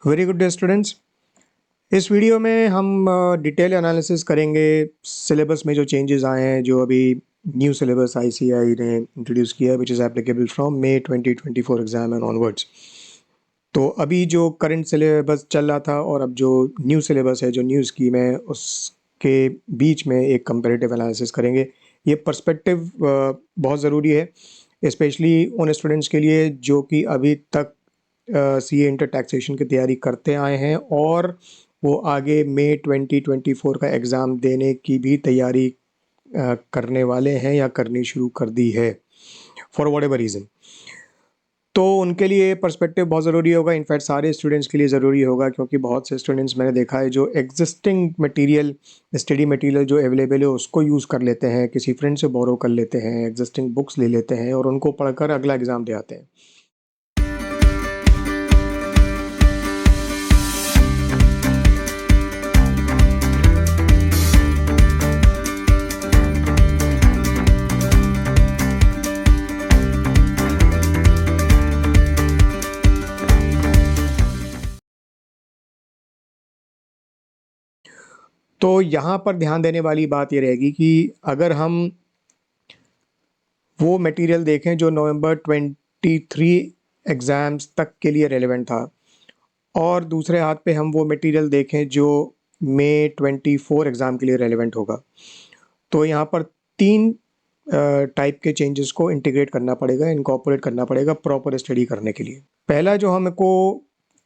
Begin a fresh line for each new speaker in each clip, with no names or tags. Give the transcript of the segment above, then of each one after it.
Very good day students. इस video में हम डिटेल एनालिसिस करेंगे सिलेबस में जो चेंजेस आए हैं, जो अभी न्यू सिलेबस आईसीएआई ने इंट्रोड्यूस किया है, which is applicable from May 2024 exam and onwards. तो अभी जो करंट सिलेबस चल रहा था और अब जो न्यू सिलेबस है, जो न्यू स्कीम है, उसके बीच में एक कंपैरेटिव एनालिसिस करेंगे। ये पर्सपेक्टिव बहुत ज़रूरी है, स्पेशली उन स्टूडेंट्स के लिए जो कि अभी तक सीए इंटर टैक्सेशन की तैयारी करते आए हैं और वो आगे मई 2024 का एग्ज़ाम देने की भी तैयारी करने वाले हैं या करनी शुरू कर दी है फॉर वॉट एवर रीज़न। तो उनके लिए पर्सपेक्टिव बहुत ज़रूरी होगा। इनफैक्ट सारे स्टूडेंट्स के लिए ज़रूरी होगा, क्योंकि बहुत से स्टूडेंट्स मैंने देखा है जो एग्जिस्टिंग मटेरियल, स्टडी मटेरियल जो अवेलेबल है उसको यूज़ कर लेते हैं, किसी फ्रेंड से बोरो कर लेते हैं, एग्जिस्टिंग बुक्स ले लेते हैं और उनको पढ़कर अगला एग्ज़ाम दे आते हैं। तो यहाँ पर ध्यान देने वाली बात ये रहेगी कि अगर हम वो मटेरियल देखें जो नवंबर 23 एग्ज़ाम्स तक के लिए रेलेवेंट था, और दूसरे हाथ पे हम वो मटेरियल देखें जो मई 24 एग्ज़ाम के लिए रेलेवेंट होगा, तो यहाँ पर 3 टाइप के चेंजेस को इंटीग्रेट करना पड़ेगा, इनकॉर्पोरेट करना पड़ेगा प्रॉपर स्टडी करने के लिए। पहला जो हमको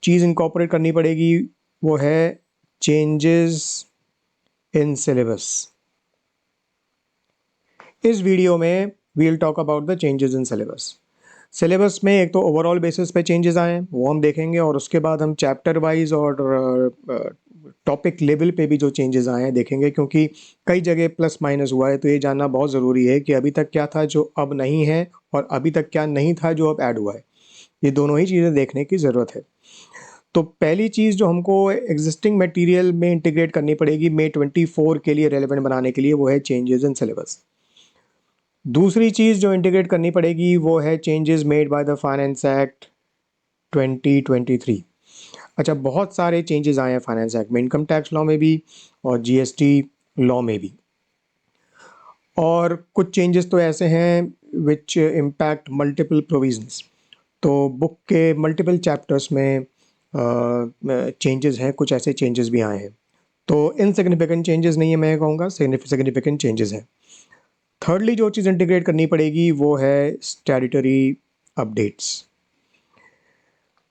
चीज़ इनकॉर्पोरेट करनी पड़ेगी वो है चेंजेस इन सिलेबस। इस वीडियो में we will talk about the changes in syllabus. Syllabus में एक तो ओवरऑल बेसिस पे चेंजेस आए हैं वो हम देखेंगे, और उसके बाद हम चैप्टर वाइज और टॉपिक लेवल पे भी जो चेंजेस आए हैं देखेंगे, क्योंकि कई जगह प्लस माइनस हुआ है। तो ये जानना बहुत ज़रूरी है कि अभी तक क्या था जो अब नहीं है, और अभी तक क्या नहीं था जो अब ऐड हुआ है। ये दोनों ही चीज़ें देखने की ज़रूरत है। तो पहली चीज़ जो हमको एग्जिस्टिंग मटेरियल में इंटीग्रेट करनी पड़ेगी मई 24 के लिए रेलेवेंट बनाने के लिए, वो है चेंजेस इन सिलेबस। दूसरी चीज़ जो इंटीग्रेट करनी पड़ेगी वो है changes made by the finance act 2023। अच्छा, बहुत सारे चेंजेस आए हैं फाइनेंस एक्ट में, इनकम टैक्स लॉ में भी और जीएसटी लॉ में भी। और कुछ चेंजेस तो ऐसे हैं विच इम्पैक्ट मल्टीपल प्रोविजंस। तो बुक के मल्टीपल चैप्टर्स में चेंजेस हैं, कुछ ऐसे चेंजेस भी आए हैं। तो इनसिग्निफिकेंट चेंजेस नहीं है, मैं कहूँगा सिग्निफिकेंट चेंजेस हैं। थर्डली जो चीज़ इंटीग्रेट करनी पड़ेगी वो है स्टैट्यूटरी अपडेट्स।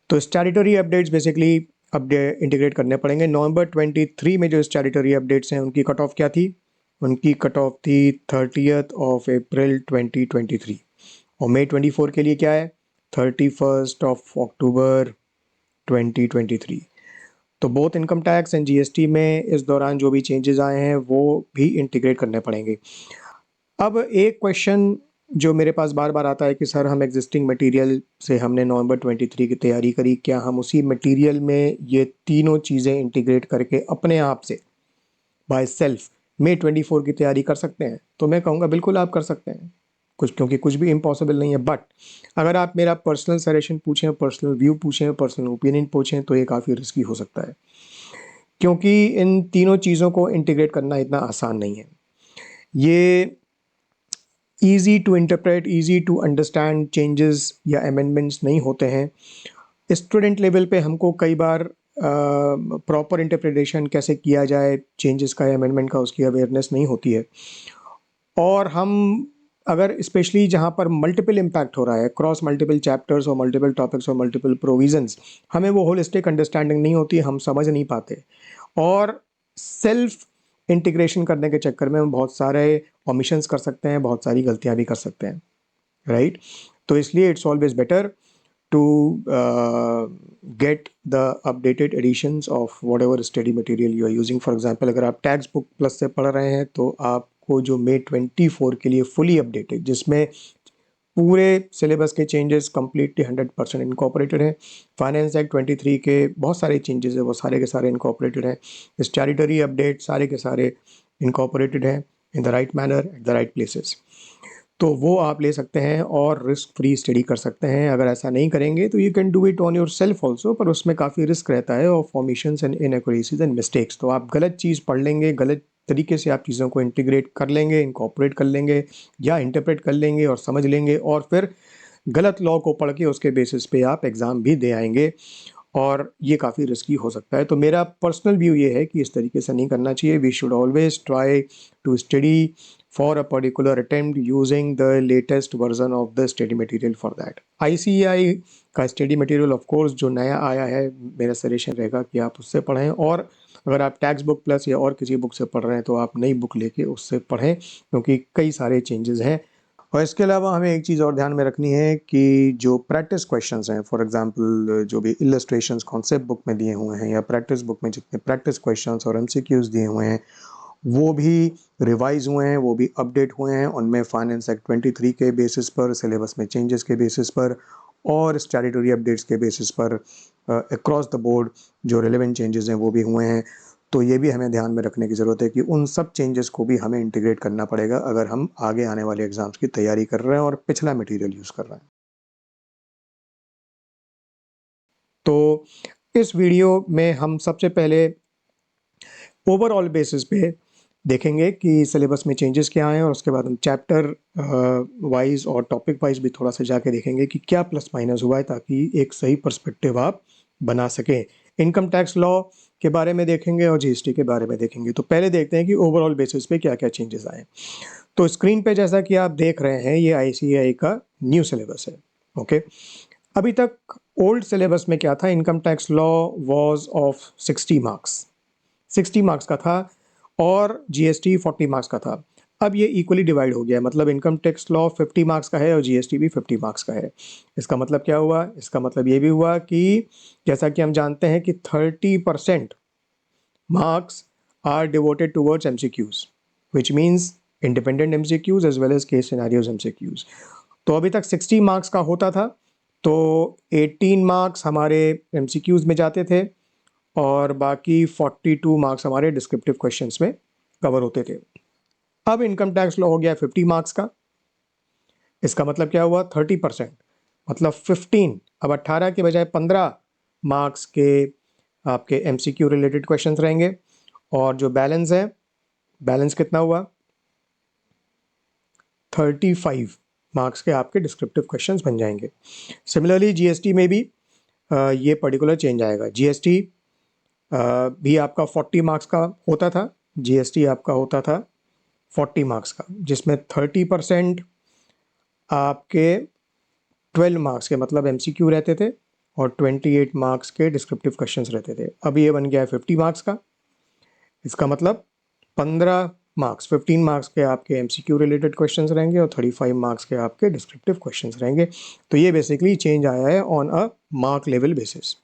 तो स्टैट्यूटरी अपडेट्स बेसिकली इंटीग्रेट करने पड़ेंगे। नवंबर 23 में जो स्टैट्यूटरी अपडेट्स हैं उनकी कट ऑफ क्या थी? उनकी कट ऑफ थी 30th of April 2023, और मई 24 के लिए क्या है? 31st of October 2023। तो both income tax and GST में इस दौरान जो भी चेंजेस आए हैं वो भी इंटीग्रेट करने पड़ेंगे। अब एक क्वेश्चन जो मेरे पास बार बार आता है कि सर, हम एग्जिस्टिंग मटेरियल से हमने नवंबर 23 की तैयारी करी, क्या हम उसी मटेरियल में ये तीनों चीज़ें इंटीग्रेट करके अपने आप से बाय सेल्फ मई 24 की तैयारी कर सकते हैं? तो मैं कहूँगा बिल्कुल आप कर सकते हैं, क्योंकि कुछ भी इम्पॉसिबल नहीं है। बट अगर आप मेरा पर्सनल सजेशन पूछें, पर्सनल व्यू पूछें, पर्सनल ओपिनियन पूछें, तो ये काफ़ी रिस्की हो सकता है, क्योंकि इन तीनों चीज़ों को इंटीग्रेट करना इतना आसान नहीं है। ये easy to interpret, easy to understand changes या अमेंडमेंट्स नहीं होते हैं। स्टूडेंट लेवल पे हमको कई बार प्रॉपर इंटरप्रिटेशन कैसे किया जाए चेंजेस का या अमेंडमेंट का, उसकी अवेयरनेस नहीं होती है। और हम अगर स्पेशली जहाँ पर मल्टीपल इम्पैक्ट हो रहा है, क्रॉस मल्टीपल चैप्टर्स और मल्टीपल टॉपिक्स और मल्टीपल प्रोविजंस, हमें वो होलिस्टिक अंडरस्टैंडिंग नहीं होती, हम समझ नहीं पाते, और सेल्फ इंटीग्रेशन करने के चक्कर में हम बहुत सारे ओमिशंस कर सकते हैं, बहुत सारी गलतियां भी कर सकते हैं, राइट? तो इसलिए it's always better to get the updated editions of whatever study material you are using. For example, अगर आप टैक्स बुक प्लस से पढ़ रहे हैं तो आपको जो मई 24 के लिए फुली अपडेटेड, जिसमें पूरे सिलेबस के चेंजेस कम्प्लीटली 100% इनकॉर्पोरेटेड हैं, फाइनेंस एक्ट 23 के बहुत सारे चेंजेस है वो सारे के सारे इनकॉर्पोरेटेड हैं, स्टैट्यूटरी अपडेट सारे के सारे इनकॉर्पोरेटेड हैं in the right manner at the right places. तो वो आप ले सकते हैं और रिस्क फ्री स्टडी कर सकते हैं। अगर ऐसा नहीं करेंगे तो you can do it on your self also, पर उसमें काफ़ी रिस्क रहता है और formations and inaccuracies and mistakes. तो आप गलत चीज़ पढ़ लेंगे, गलत तरीके से आप चीज़ों को इंटीग्रेट कर लेंगे, इनकॉर्पोरेट कर लेंगे या इंटरप्रेट कर लेंगे और समझ लेंगे, और फिर गलत लॉ को पढ़ के उसके बेसिस पे आप एग्ज़ाम भी दे आएंगे, और ये काफ़ी रिस्की हो सकता है। तो मेरा पर्सनल व्यू ये है कि इस तरीके से नहीं करना चाहिए। We should always try to study for a particular attempt using the latest version of the study material for that. ICAI का स्टडी मटेरियल ऑफ कोर्स जो नया आया है, मेरा सजेशन रहेगा कि आप उससे पढ़ें, और अगर आप टेक्स्ट बुक प्लस या और किसी बुक से पढ़ रहे हैं तो आप नई बुक लेके उससे पढ़ें, क्योंकि कई सारे चेंजेस हैं। और इसके अलावा हमें एक चीज़ और ध्यान में रखनी है कि जो प्रैक्टिस क्वेश्चंस हैं, फॉर एग्जांपल जो भी इलस्ट्रेशंस कॉन्सेप्ट बुक में दिए हुए हैं या प्रैक्टिस बुक में जितने प्रैक्टिस क्वेश्चंस और एमसीक्यूज दिए हुए हैं, वो भी रिवाइज हुए हैं, वो भी अपडेट हुए हैं। उनमें फाइनेंस एक्ट 23 के बेसिस पर, सिलेबस में चेंजेस के बेसिस पर और स्टैट्यूटरी अपडेट्स के बेसिस पर अक्रॉस द बोर्ड जो रिलेवेंट चेंजेस हैं वो भी हुए हैं। तो ये भी हमें ध्यान में रखने की ज़रूरत है कि उन सब चेंजेस को भी हमें इंटीग्रेट करना पड़ेगा अगर हम आगे आने वाले एग्जाम्स की तैयारी कर रहे हैं और पिछला मटेरियल यूज़ कर रहे हैं। तो इस वीडियो में हम सबसे पहले ओवरऑल बेसिस पे देखेंगे कि सिलेबस में चेंजेस क्या हैं, और उसके बाद हम चैप्टर वाइज और टॉपिक वाइज भी थोड़ा सा जाके देखेंगे कि क्या प्लस माइनस हुआ है, ताकि एक सही पर्सपेक्टिव आप बना सकें। इनकम टैक्स लॉ के बारे में देखेंगे और जीएसटी के बारे में देखेंगे। तो पहले देखते हैं कि ओवरऑल बेसिस पे क्या क्या चेंजेस आए। तो स्क्रीन पे जैसा कि आप देख रहे हैं, ये आईसीएआई का न्यू सिलेबस है। ओके, अभी तक ओल्ड सिलेबस में क्या था, income tax law was of 60 marks, 60 marks का था, और जीएसटी 40 मार्क्स का था। अब ये इक्वली डिवाइड हो गया है, मतलब इनकम टैक्स लॉ 50 मार्क्स का है और जीएसटी भी 50 मार्क्स का है। इसका मतलब क्या हुआ, इसका मतलब ये भी हुआ कि जैसा कि हम जानते हैं कि 30% marks are devoted towards MCQs, which means independent MCQs as well as case scenarios MCQs. तो अभी तक 60 मार्क्स का होता था, तो 18 मार्क्स हमारे MCQs में जाते थे और बाकी 42 मार्क्स हमारे डिस्क्रिप्टिव क्वेश्चंस में कवर होते थे। अब इनकम टैक्स लॉ हो गया 50 मार्क्स का। इसका मतलब क्या हुआ, 30%, मतलब 15, अब 18 के बजाय 15 मार्क्स के आपके MCQ रिलेटेड क्वेश्चंस रहेंगे, और जो बैलेंस है, बैलेंस कितना हुआ, 35 मार्क्स के आपके डिस्क्रिप्टिव क्वेश्चंस बन जाएंगे। सिमिलरली जीएसटी में भी ये पर्टिकुलर चेंज आएगा। जीएसटी भी आपका 40 मार्क्स का होता था, जीएसटी आपका होता था 40 मार्क्स का, जिसमें 30% आपके 12 मार्क्स के मतलब एमसीक्यू रहते थे और 28 मार्क्स के डिस्क्रिप्टिव क्वेश्चंस रहते थे। अब ये बन गया है 50 मार्क्स का। इसका मतलब 15 मार्क्स, 15 मार्क्स के आपके एमसीक्यू रिलेटेड क्वेश्चंस रहेंगे और 35 मार्क्स के आपके डिस्क्रिप्टिव क्वेश्चंस रहेंगे। तो ये बेसिकली चेंज आया है on a mark level basis.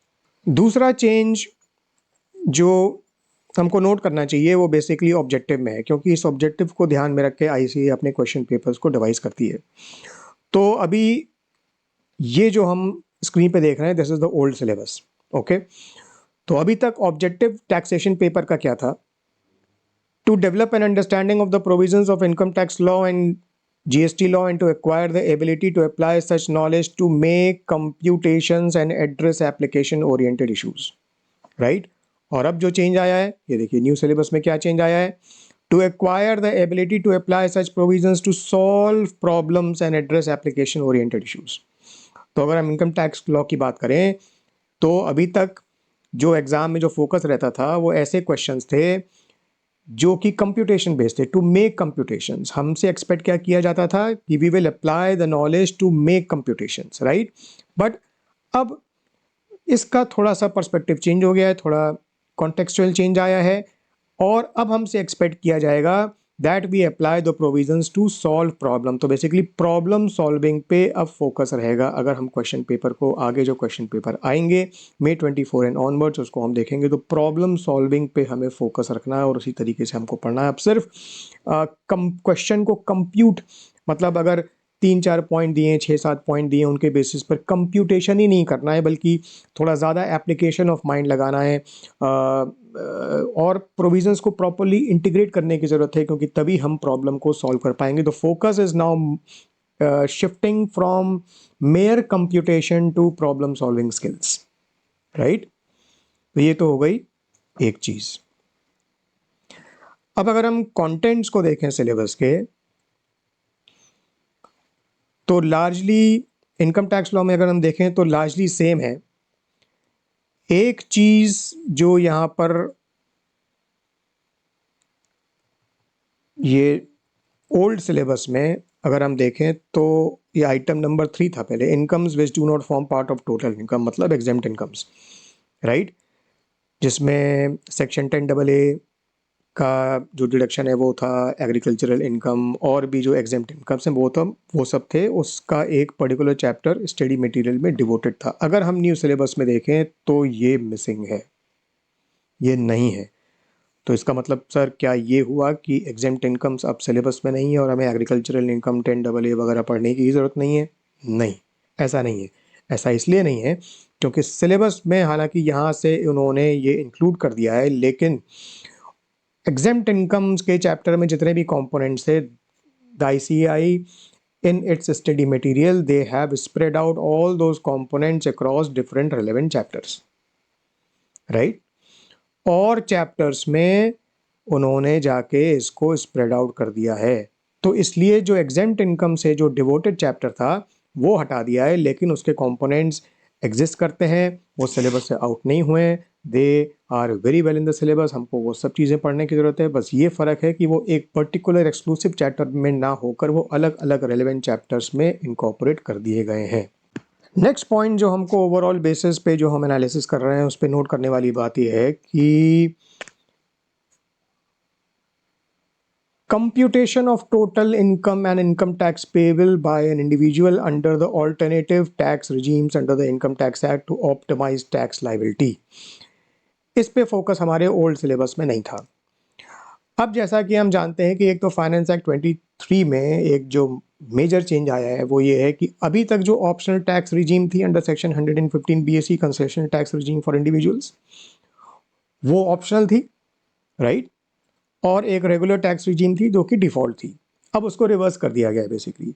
दूसरा चेंज जो हमको नोट करना चाहिए वो बेसिकली ऑब्जेक्टिव में है, क्योंकि इस ऑब्जेक्टिव को ध्यान में रख के आईसीए अपने क्वेश्चन पेपर्स को डिवाइस करती है। तो अभी ये जो हम स्क्रीन पे देख रहे हैं, this is the old syllabus. Okay, तो अभी तक ऑब्जेक्टिव टैक्सेशन पेपर का क्या था, to develop an understanding of the provisions of income tax law and GST law and to acquire the ability to apply such knowledge to make computations and address application oriented issues, right? और अब जो change आया है, ये देखिए new syllabus में क्या change आया है, to acquire the ability to apply such provisions to solve problems and address application oriented issues. तो अगर हम इनकम टैक्स लॉ की बात करें तो अभी तक जो एग्जाम में जो फोकस रहता था वो ऐसे क्वेश्चंस थे जो कि कंप्यूटेशन बेस्ड थे, टू मेक कंप्यूटेशंस। हमसे एक्सपेक्ट क्या किया जाता था कि we will apply the knowledge to make computations, right. But अब इसका थोड़ा सा पर्सपेक्टिव चेंज हो गया है, थोड़ा कॉन्टेक्चुअल चेंज आया है, और अब हमसे एक्सपेक्ट किया जाएगा that we apply the provisions to solve problem. तो बेसिकली प्रॉब्लम सॉल्विंग पे अब फोकस रहेगा। अगर हम क्वेश्चन पेपर को, आगे जो क्वेश्चन पेपर आएंगे May 24 एंड ऑनवर्ड्स, उसको हम देखेंगे तो प्रॉब्लम सॉल्विंग पे हमें फोकस रखना है और उसी तरीके से हमको पढ़ना है। अब सिर्फ क्वेश्चन को कंप्यूट, मतलब अगर 3-4 पॉइंट दिए, 6-7 पॉइंट दिए, उनके बेसिस पर कंप्यूटेशन ही नहीं करना है, बल्कि थोड़ा ज़्यादा एप्लीकेशन ऑफ माइंड लगाना है और प्रोविजंस को प्रॉपर्ली इंटीग्रेट करने की ज़रूरत है, क्योंकि तभी हम प्रॉब्लम को सॉल्व कर पाएंगे। The focus is now shifting from mere computation to problem solving skills, right. तो ये तो हो गई एक चीज़। अब अगर हम कंटेंट्स को देखें सिलेबस के, तो लार्जली इनकम टैक्स लॉ में अगर हम देखें तो लार्जली सेम है। एक चीज़ जो यहाँ पर ये ओल्ड सिलेबस में अगर हम देखें तो ये आइटम नंबर 3 था पहले, incomes which do not form part of total income, मतलब एग्जेम्प्ट इनकम्स, राइट, जिसमें सेक्शन 10AA का जो डिडक्शन है वो था एग्रीकल्चरल इनकम, और भी जो एग्जेम्प्ट इनकम्स हैं वो सब थे। उसका एक पर्टिकुलर चैप्टर स्टडी मटेरियल में डिवोटेड था। अगर हम न्यू सिलेबस में देखें तो ये मिसिंग है, ये नहीं है। तो इसका मतलब सर क्या ये हुआ कि एग्जेम्प्ट इनकम्स अब सिलेबस में नहीं है और हमें एग्रीकल्चरल इनकम 10AA वगैरह पढ़ने की ज़रूरत नहीं है? नहीं, ऐसा नहीं है। ऐसा इसलिए नहीं है क्योंकि सिलेबस में हालांकि यहाँ से उन्होंने ये इंक्लूड कर दिया है, लेकिन एग्जेम्प्ट इनकम्स के चैप्टर में जितने भी कंपोनेंट्स थे, the ICAI in its study material they have spread out all those components across different relevant chapters, right। और चैप्टर्स में उन्होंने जाके इसको स्प्रेड आउट कर दिया है। तो इसलिए जो एग्जेम्प्ट इनकम से जो डिवोटेड चैप्टर था वो हटा दिया है, लेकिन उसके कंपोनेंट्स एग्जिस्ट करते हैं, वो सिलेबस से आउट नहीं हुए, they are very well in the syllabus. हमको वो सब चीज़ें पढ़ने की ज़रूरत है, बस ये फ़र्क है कि वो एक पर्टिकुलर एक्सक्लूसिव चैप्टर में ना होकर वो अलग अलग रेलिवेंट चैप्टर्स में इनकॉर्पोरेट कर दिए गए हैं। नेक्स्ट पॉइंट जो हमको ओवरऑल बेसिस पे जो हम एनालिसिस कर रहे हैं उस पर नोट करने वाली बात यह है कि computation of total income and income tax payable by an individual under the alternative tax regimes under the Income Tax Act to optimize tax liability, इस पे फोकस हमारे ओल्ड सिलेबस में नहीं था। अब जैसा कि हम जानते हैं कि एक तो फाइनेंस एक्ट 23 में एक जो मेजर चेंज आया है वो ये है कि अभी तक जो ऑप्शनल टैक्स रिजीम थी under section 115 BSE concessional tax regime for individuals, वो ऑप्शनल थी, राइट, और एक रेगुलर टैक्स रिजीम थी जो कि डिफ़ॉल्ट थी। अब उसको रिवर्स कर दिया गया है बेसिकली।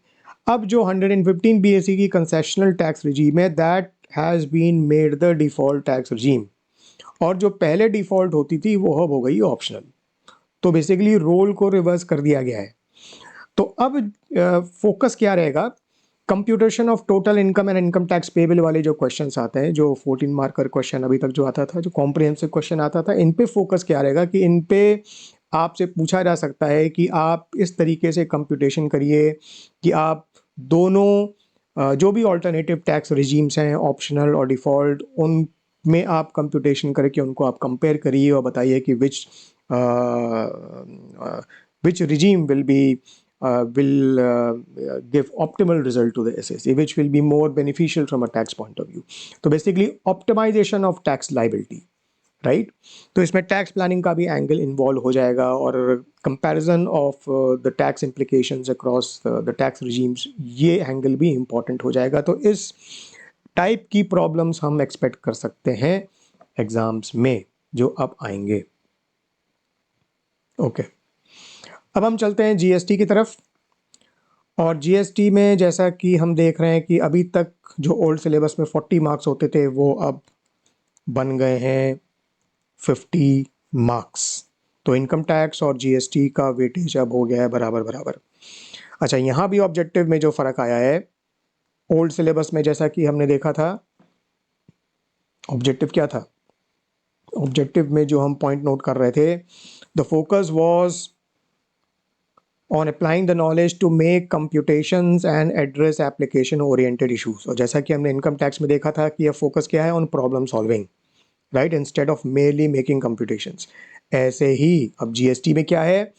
अब जो 115 BSE की कंसेशनल टैक्स रिजीम है that has been made the default tax regime, और जो पहले डिफ़ॉल्ट होती थी वो अब हो गई ऑप्शनल। तो बेसिकली रोल को रिवर्स कर दिया गया है। तो अब फोकस क्या रहेगा, computation of total income and income tax payable वाले जो क्वेश्चंस आते हैं, जो 14 मार्कर क्वेश्चन अभी तक जो आता था, जो कॉम्प्रिहेंसिव क्वेश्चन आता था, इन पे फोकस क्या रहेगा कि इन पे आपसे पूछा जा सकता है कि आप इस तरीके से कंप्यूटेशन करिए कि आप दोनों जो भी ऑल्टरनेटिव टैक्स रिजीम्स हैं ऑप्शनल और डिफ़ॉल्ट, उन में आप कंप्यूटेशन करके उनको आप कंपेयर करिए और बताइए कि which regime will give optimal result to the SSA, which will be more beneficial from a tax point of view. तो basically optimization of tax liability, right तो इसमें टैक्स प्लानिंग का भी एंगल इन्वॉल्व हो जाएगा और comparison of the tax implications across the tax regimes, ये angle भी इम्पॉर्टेंट हो जाएगा। तो इस टाइप की प्रॉब्लम्स हम एक्सपेक्ट कर सकते हैं एग्जाम्स में जो अब आएंगे। ओके, अब हम चलते हैं जीएसटी की तरफ। और जीएसटी में जैसा कि हम देख रहे हैं कि अभी तक जो ओल्ड सिलेबस में 40 मार्क्स होते थे वो अब बन गए हैं 50 मार्क्स। तो इनकम टैक्स और जीएसटी का वेटेज अब हो गया है बराबर बराबर। अच्छा, यहाँ भी ऑब्जेक्टिव में जो फ़र्क आया है ओल्ड सिलेबस में, जैसा कि हमने देखा था, ऑब्जेक्टिव क्या था, ऑब्जेक्टिव में जो हम पॉइंट नोट कर रहे थे, the focus was on applying the knowledge to make computations and address application oriented issues। और जैसा कि हमने इनकम टैक्स में देखा था कि यह फोकस क्या है, on problem solving, right, instead of merely making computations. ऐसे ही अब जीएसटी में क्या है,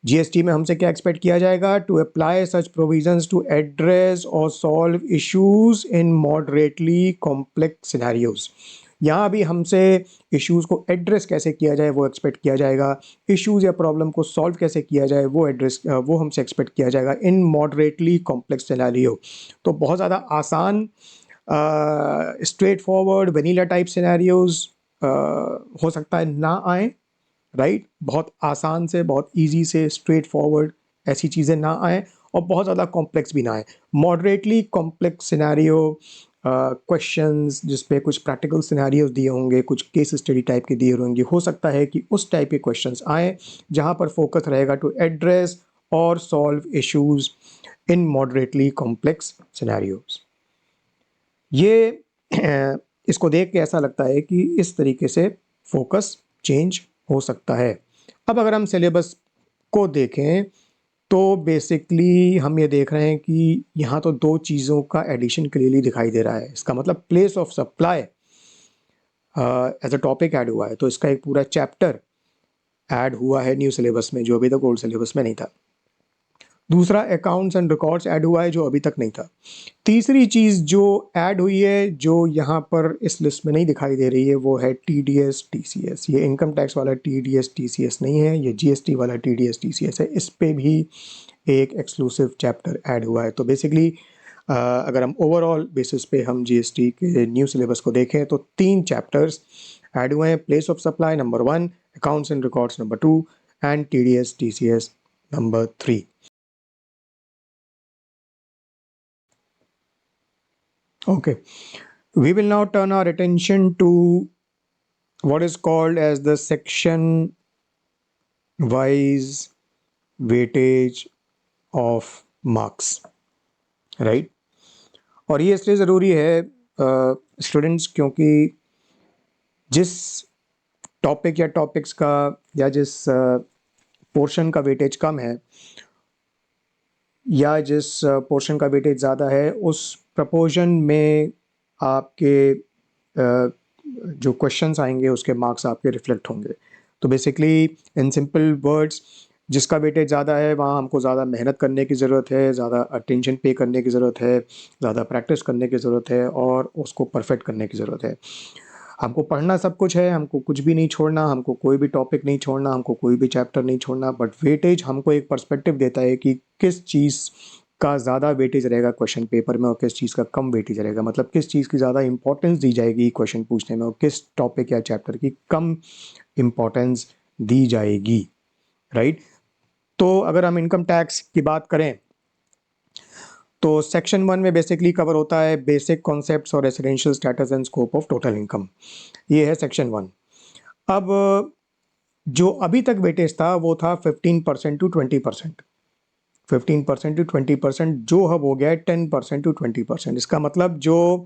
जीएसटी में हमसे क्या एक्सपेक्ट किया जाएगा, to apply such provisions to address और solve issues in moderately complex scenarios. यहाँ भी हमसे इश्यूज़ को एड्रेस कैसे किया जाए वो एक्सपेक्ट किया जाएगा, इश्यूज़ या प्रॉब्लम को सॉल्व कैसे किया जाए वो हमसे एक्सपेक्ट किया जाएगा इन मॉडरेटली कॉम्प्लेक्स सिनेरियो। तो बहुत ज़्यादा आसान straight forward vanilla type scenarios हो सकता है ना आए, राइट। बहुत आसान से, बहुत इजी से, स्ट्रेट फॉरवर्ड ऐसी चीज़ें ना आए और बहुत ज़्यादा कॉम्प्लेक्स भी ना आए। मॉडरेटली कॉम्प्लेक्स सिनेरियो क्वेश्चंस जिसपे कुछ प्रैक्टिकल सिनेरियोज दिए होंगे, कुछ केस स्टडी टाइप के दिए होंगे, हो सकता है कि उस टाइप के क्वेश्चंस आए जहाँ पर फोकस रहेगा टू एड्रेस और solve issues in moderately complex scenarios. ये इसको देख के ऐसा लगता है कि इस तरीके से फोकस चेंज हो सकता है। अब अगर हम सिलेबस को देखें तो बेसिकली हम ये देख रहे हैं कि यहाँ तो दो चीज़ों का एडिशन क्लियरली दिखाई दे रहा है। इसका मतलब place of supply as a topic add हुआ है, तो इसका एक पूरा चैप्टर ऐड हुआ है न्यू सिलेबस में, जो अभी तक ओल्ड सिलेबस में नहीं था। दूसरा, अकाउंट्स एंड रिकॉर्ड्स ऐड हुआ है जो अभी तक नहीं था। तीसरी चीज़ जो ऐड हुई है जो यहाँ पर इस लिस्ट में नहीं दिखाई दे रही है वो है TDS TCS। ये इनकम टैक्स वाला TDS TCS नहीं है, ये GST वाला TDS TCS है। इस पे भी एक एक्सक्लूसिव चैप्टर ऐड हुआ है। तो बेसिकली अगर हम ओवरऑल बेसिस पे हम GST के न्यू सिलेबस को देखें तो 3 चैप्टर्स ऐड हुए हैं। Place of supply number 1, accounts and records number 2 and TDS TCS number 3। Okay, we will now turn our attention to what is called as the section wise weightage of marks, right? और ये इसलिए ज़रूरी है students क्योंकि जिस topic या topics का या जिस पोर्शन का वेटेज कम है या जिस पोर्शन का वेटेज ज़्यादा है उस प्रपोर्शन में आपके जो क्वेश्चंस आएंगे उसके मार्क्स आपके रिफ्लेक्ट होंगे। तो बेसिकली इन सिंपल वर्ड्स, जिसका वेटेज ज़्यादा है वहाँ हमको ज़्यादा मेहनत करने की ज़रूरत है, ज़्यादा अटेंशन पे करने की ज़रूरत है, ज़्यादा प्रैक्टिस करने की ज़रूरत है और उसको परफेक्ट करने की ज़रूरत है। हमको पढ़ना सब कुछ है, हमको कुछ भी नहीं छोड़ना, हमको कोई भी टॉपिक नहीं छोड़ना, हमको कोई भी चैप्टर नहीं छोड़ना, बट वेटेज हमको एक पर्सपेक्टिव देता है कि किस चीज़ का ज़्यादा वेटेज रहेगा क्वेश्चन पेपर में और किस चीज़ का कम वेटेज रहेगा। मतलब किस चीज़ की ज़्यादा इंपॉर्टेंस दी जाएगी क्वेश्चन पूछने में और किस टॉपिक या चैप्टर की कम इम्पॉर्टेंस दी जाएगी, राइट। तो अगर हम इनकम टैक्स की बात करें तो सेक्शन 1 में बेसिकली कवर होता है बेसिक कॉन्सेप्ट्स और residential status and scope of total income. ये है सेक्शन 1। अब जो अभी तक वेटेज था वो था 15% टू 20%, 15% टू 20%, जो अब हो गया है 10% टू 20%। इसका मतलब जो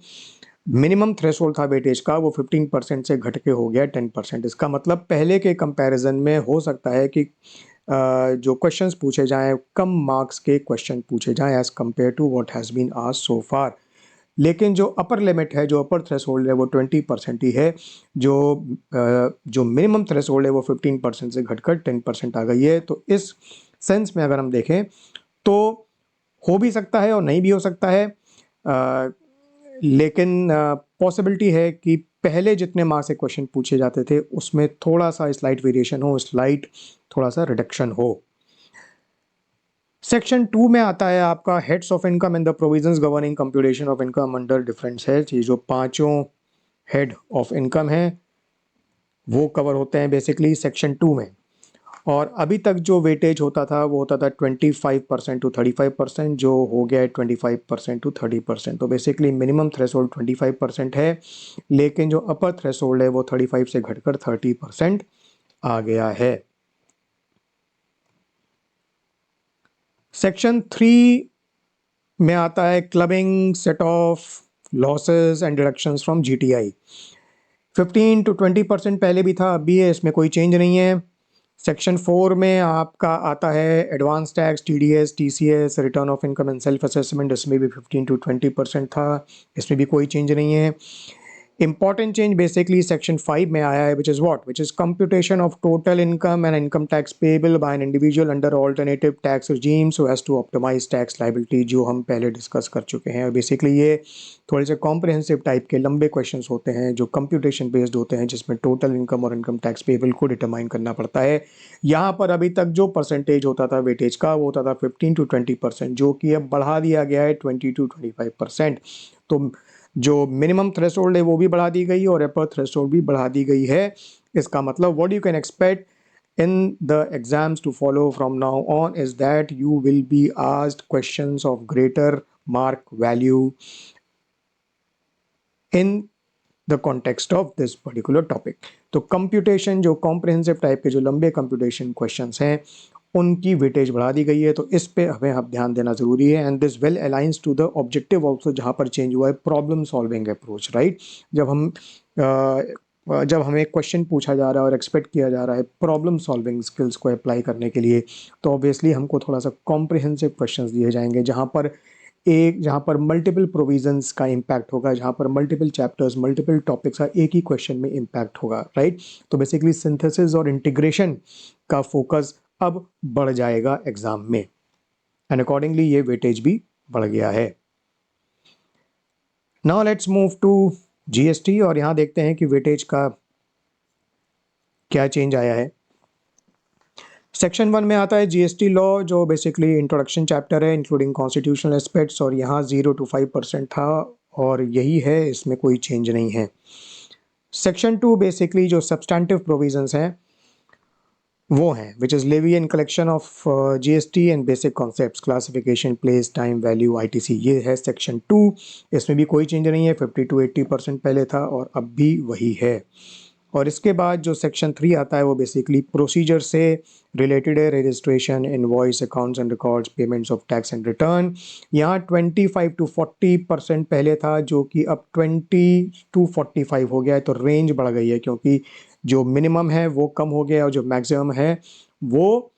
मिनिमम थ्रेशोल्ड था वेटेज का वो 15% से घट के हो गया 10%। इसका मतलब पहले के कंपैरिजन में हो सकता है कि जो क्वेश्चंस पूछे जाएं कम मार्क्स के क्वेश्चन पूछे जाएं as compared to what has been asked so far. लेकिन जो अपर लिमिट है, जो अपर थ्रेशोल्ड है वो 20% ही है। जो मिनिमम थ्रेशोल्ड है वो 15% से घटकर 10% आ गई है। तो इस सेंस में अगर हम देखें तो हो भी सकता है और नहीं भी हो सकता है, लेकिन पॉसिबिलिटी है कि पहले जितने मार्क्स से क्वेश्चन पूछे जाते थे उसमें थोड़ा सा स्लाइट वेरिएशन हो, स्लाइट थोड़ा सा रिडक्शन हो। सेक्शन 2 में आता है आपका heads of income and the provisions governing computation of income under different heads. ये जो पांचों हेड ऑफ इनकम है वो कवर होते हैं बेसिकली सेक्शन 2 में। और अभी तक जो वेटेज होता था वो होता था 25% टू 35%, जो हो गया है 25% टू 30%। तो बेसिकली मिनिमम थ्रेशोल्ड 25% है, लेकिन जो अपर थ्रेशोल्ड है वो 35 से घटकर 30% आ गया है। सेक्शन 3 में आता है clubbing, set of losses and deductions from GTI। 15 to 20% पहले भी था, अब भी है, इसमें कोई चेंज नहीं है। सेक्शन 4 में आपका आता है advance tax, TDS TCS, return of income and self assessment. इसमें भी 15 टू 20% था, इसमें भी कोई चेंज नहीं है। Important change basically section 5 में आया है, which is what? Which is computation of total income and income tax payable by an individual under alternative tax regime so as to optimize tax liability, जो हम पहले discuss कर चुके हैं। और बेसिकली ये थोड़े से कॉम्प्रिहेंसिव टाइप के लंबे क्वेश्चंस होते हैं जो कंप्यूटेशन बेस्ड होते हैं, जिसमें टोटल इनकम और इनकम टैक्स पेबल को डिटरमाइन करना पड़ता है। यहाँ पर अभी तक जो परसेंटेज होता था वेटेज का, वो होता था 15 to 20%, जो कि अब बढ़ा दिया गया है 20 to 25%। तो जो मिनिमम थ्रेशोल्ड है वो भी बढ़ा दी गई और अपर थ्रेशोल्ड भी बढ़ा दी गई है। इसका मतलब what you can expect in the exams to follow from now on is that you will be asked questions of greater mark value in the context of this particular topic। तो computation जो comprehensive type के जो लंबे computation questions हैं उनकी weightage बढ़ा दी गई है, तो इस पे हमें अब ध्यान देना ज़रूरी है। And this well aligns to the objective also, जहाँ पर चेंज हुआ है प्रॉब्लम सॉल्विंग अप्रोच, राइट। जब हमें क्वेश्चन पूछा जा रहा है और एक्सपेक्ट किया जा रहा है प्रॉब्लम सॉल्विंग स्किल्स को अप्लाई करने के लिए, तो ऑब्वियसली हमको थोड़ा सा कॉम्प्रिहेंसिव क्वेश्चंस दिए जाएंगे, जहाँ पर मल्टीपल प्रोविजंस का इम्पैक्ट होगा, जहाँ पर मल्टीपल चैप्टर्स मल्टीपल टॉपिक्स का एक ही क्वेश्चन में इम्पैक्ट होगा, राइट। तो बेसिकली सिंथेसिस और इंटीग्रेशन का फोकस अब बढ़ जाएगा एग्जाम में, एंड अकॉर्डिंगली ये वेटेज भी बढ़ गया है। Now let's move to GST, और यहाँ देखते हैं कि वेटेज का क्या चेंज आया है। सेक्शन 1 में आता है जीएसटी लॉ, जो बेसिकली इंट्रोडक्शन चैप्टर है इंक्लूडिंग कॉन्स्टिट्यूशनल एस्पेक्ट्स, और यहाँ 0 to 5% था और यही है, इसमें कोई चेंज नहीं है। सेक्शन 2 बेसिकली जो सब्सटैंटिव प्रोविजंस हैं वो हैं, which is levy and collection of GST and basic concepts, classification, place, time, value, ITC, ये है सेक्शन 2। इसमें भी कोई चेंज नहीं है, 50 to 80% पहले था और अब भी वही है। और इसके बाद जो सेक्शन 3 आता है वो बेसिकली प्रोसीजर से रिलेटेड है, registration, invoice, accounts and records, payments of tax and return. यहाँ 25 to 40% पहले था, जो कि अब 20 to 45 हो गया है, तो रेंज बढ़ गई है, क्योंकि जो मिनिमम है वो कम हो गया और जो मैक्सिमम है वो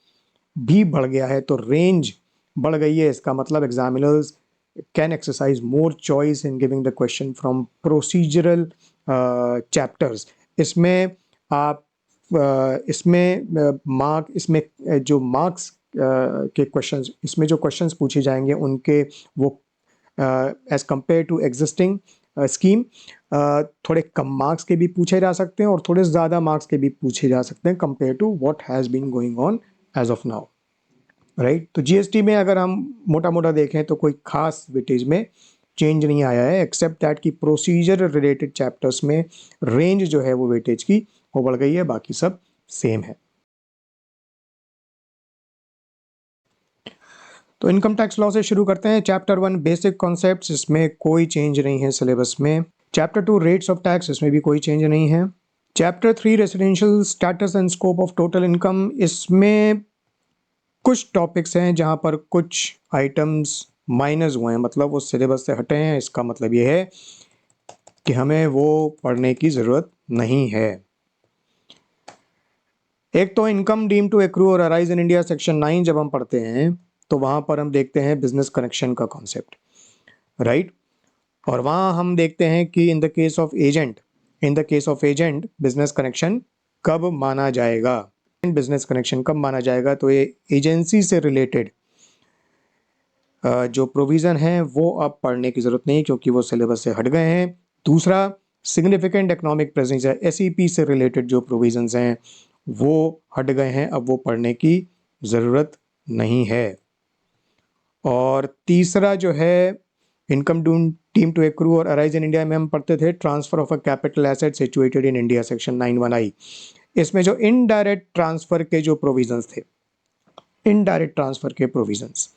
भी बढ़ गया है, तो रेंज बढ़ गई है। इसका मतलब examiners can exercise more choice in giving the question from procedural chapters. इसमें आप इसमें जो मार्क्स के क्वेश्चंस, इसमें जो क्वेश्चंस पूछे जाएंगे उनके वो as compared to existing scheme थोड़े कम मार्क्स के भी पूछे जा सकते हैं और थोड़े ज़्यादा मार्क्स के भी पूछे जा सकते हैं compared to what has been going on as of now, right. तो जीएसटी में अगर हम मोटा मोटा देखें तो कोई खास वेटेज में चेंज नहीं आया है, एक्सेप्ट दैट कि प्रोसीजर रिलेटेड चैप्टर्स में रेंज जो है वो वेटेज की वो बढ़ गई है, बाकी सब सेम है। तो इनकम टैक्स लॉ से शुरू करते हैं। चैप्टर 1 बेसिक कॉन्सेप्ट्स, इसमें कोई चेंज नहीं है सिलेबस में। चैप्टर 2 रेट्स ऑफ टैक्स, इसमें भी कोई चेंज नहीं है। Chapter 3 residential status and scope of total income, इसमें कुछ टॉपिक्स हैं जहां पर कुछ आइटम्स माइनस हुए हैं, मतलब वो सिलेबस से हटे हैं। इसका मतलब ये है कि हमें वो पढ़ने की ज़रूरत नहीं है। एक तो इनकम डीम टू एक्रू और अराइज इन इंडिया, सेक्शन 9 जब हम पढ़ते हैं तो वहाँ पर हम देखते हैं बिजनेस कनेक्शन का कॉन्सेप्ट, राइट। और वहाँ हम देखते हैं कि in the case of agent business connection कब माना जाएगा। बिजनेस कनेक्शन कब माना जाएगा, तो ये एजेंसी से रिलेटेड जो प्रोविज़न है वो अब पढ़ने की ज़रूरत नहीं, क्योंकि वो सिलेबस से हट गए हैं। दूसरा, सिग्निफिकेंट इकोनॉमिक प्रेजेंस है, एसईपी से रिलेटेड जो प्रोविज़न्स हैं वो हट गए हैं, अब वो पढ़ने की ज़रूरत नहीं है। और तीसरा जो है इनकम डीम टू एक्रू और अराइज इन इंडिया में हम पढ़ते थे transfer of a capital asset situated in India, section 9(1)(i). इसमें जो इनडायरेक्ट ट्रांसफ़र के जो प्रोविज़न्स थे, इनडायरेक्ट ट्रांसफ़र के प्रोविज़न्स,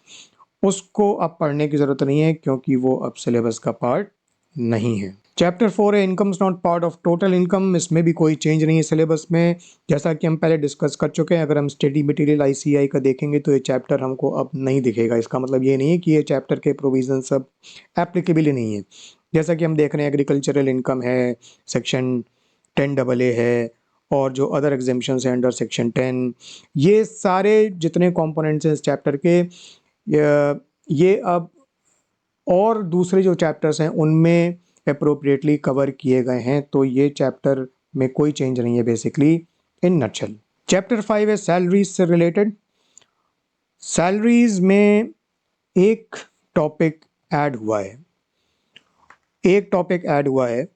उसको अब पढ़ने की ज़रूरत नहीं है, क्योंकि वो अब सिलेबस का पार्ट नहीं है। चैप्टर 4 है incomes not part of total income, इसमें भी कोई चेंज नहीं है सिलेबस में, जैसा कि हम पहले डिस्कस कर चुके हैं। अगर हम स्टडी मटेरियल आईसीआई का देखेंगे तो ये चैप्टर हमको अब नहीं दिखेगा। इसका मतलब ये नहीं है कि ये चैप्टर के प्रोविज़न सब एप्लीकेबल ही नहीं है। जैसा कि हम देख रहे हैं एग्रीकल्चरल इनकम है, सेक्शन 10AA है, और जो अदर एग्जेम्पशंस हैं अंडर सेक्शन 10, ये सारे जितने कॉम्पोनेंट्स हैं इस चैप्टर के, ये अब और दूसरे जो चैप्टर्स हैं उनमें अप्रोप्रिएटली कवर किए गए हैं, तो ये चैप्टर में कोई चेंज नहीं है बेसिकली इन नटशेल। चैप्टर 5 है सैलरीज से रिलेटेड। सैलरीज में एक टॉपिक ऐड हुआ है,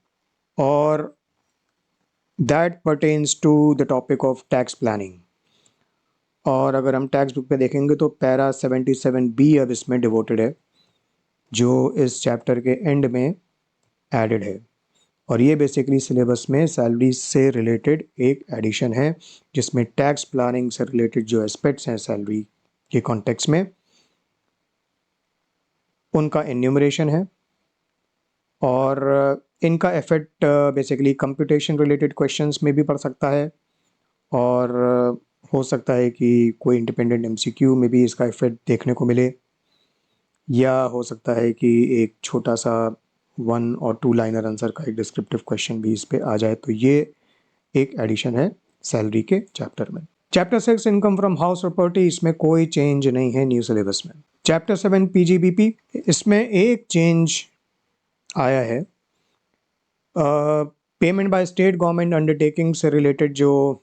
और that pertains to the topic of tax planning. और अगर हम टैक्स बुक पे देखेंगे तो पैरा 77B अब इसमें डिवोटेड है, जो इस चैप्टर के एंड में एडेड है। और ये बेसिकली सिलेबस में सैलरी से रिलेटेड एक एडिशन है, जिसमें टैक्स प्लानिंग से रिलेटेड जो एस्पेक्ट्स हैं सैलरी के कॉन्टेक्स्ट में, उनका एन्यूमरेशन है। और इनका effect basically computation related questions में भी पड़ सकता है, और हो सकता है कि कोई इंडिपेंडेंट एमसीक्यू में भी इसका इफेक्ट देखने को मिले, या हो सकता है कि एक छोटा सा 1 और 2 लाइनर आंसर का एक डिस्क्रिप्टिव क्वेश्चन भी इस पे आ जाए। तो ये एक एडिशन है सैलरी के चैप्टर में। Chapter 6 income from house property, इसमें कोई चेंज नहीं है न्यू सिलेबस में। चैप्टर 7 पीजीबीपी, इसमें एक चेंज आया है। Payment by state government undertaking से रिलेटेड जो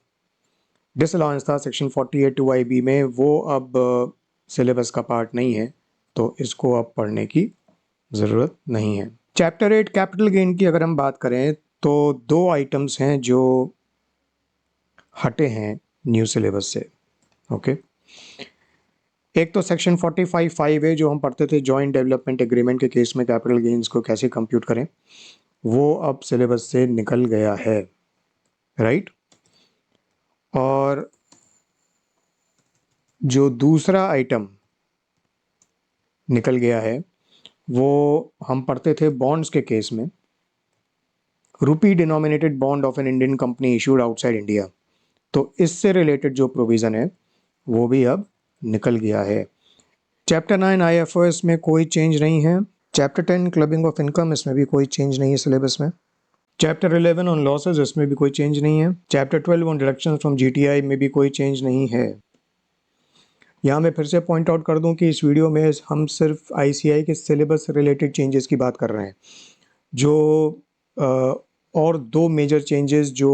डिसअलाउंस था सेक्शन 48 2IB में, वो अब सिलेबस का पार्ट नहीं है, तो इसको अब पढ़ने की ज़रूरत नहीं है। चैप्टर 8 कैपिटल गेन की अगर हम बात करें तो 2 आइटम्स हैं जो हटे हैं न्यू सिलेबस से। ओके, एक तो सेक्शन 45(5) है, जो हम पढ़ते थे जॉइंट डेवलपमेंट एग्रीमेंट के केस में कैपिटल गेन्स को कैसे कंप्यूट करें, वो अब सिलेबस से निकल गया है, राइट। और जो दूसरा आइटम निकल गया है वो हम पढ़ते थे बॉन्ड्स के केस में, rupee denominated bond of an Indian company issued outside India. तो इससे रिलेटेड जो प्रोविज़न है वो भी अब निकल गया है। चैप्टर 9 IFRS में कोई चेंज नहीं है। चैप्टर 10 क्लबिंग ऑफ इनकम, इसमें भी कोई चेंज नहीं है सिलेबस में। चैप्टर 11 ऑन लॉसेज, इसमें भी कोई चेंज नहीं है। Chapter 12 on deduction from GTI में भी कोई चेंज नहीं है। यहाँ मैं फिर से पॉइंट आउट कर दूं कि इस वीडियो में हम सिर्फ ICI के सिलेबस से रिलेटेड चेंजेस की बात कर रहे हैं। जो और 2 मेजर चेंजेस जो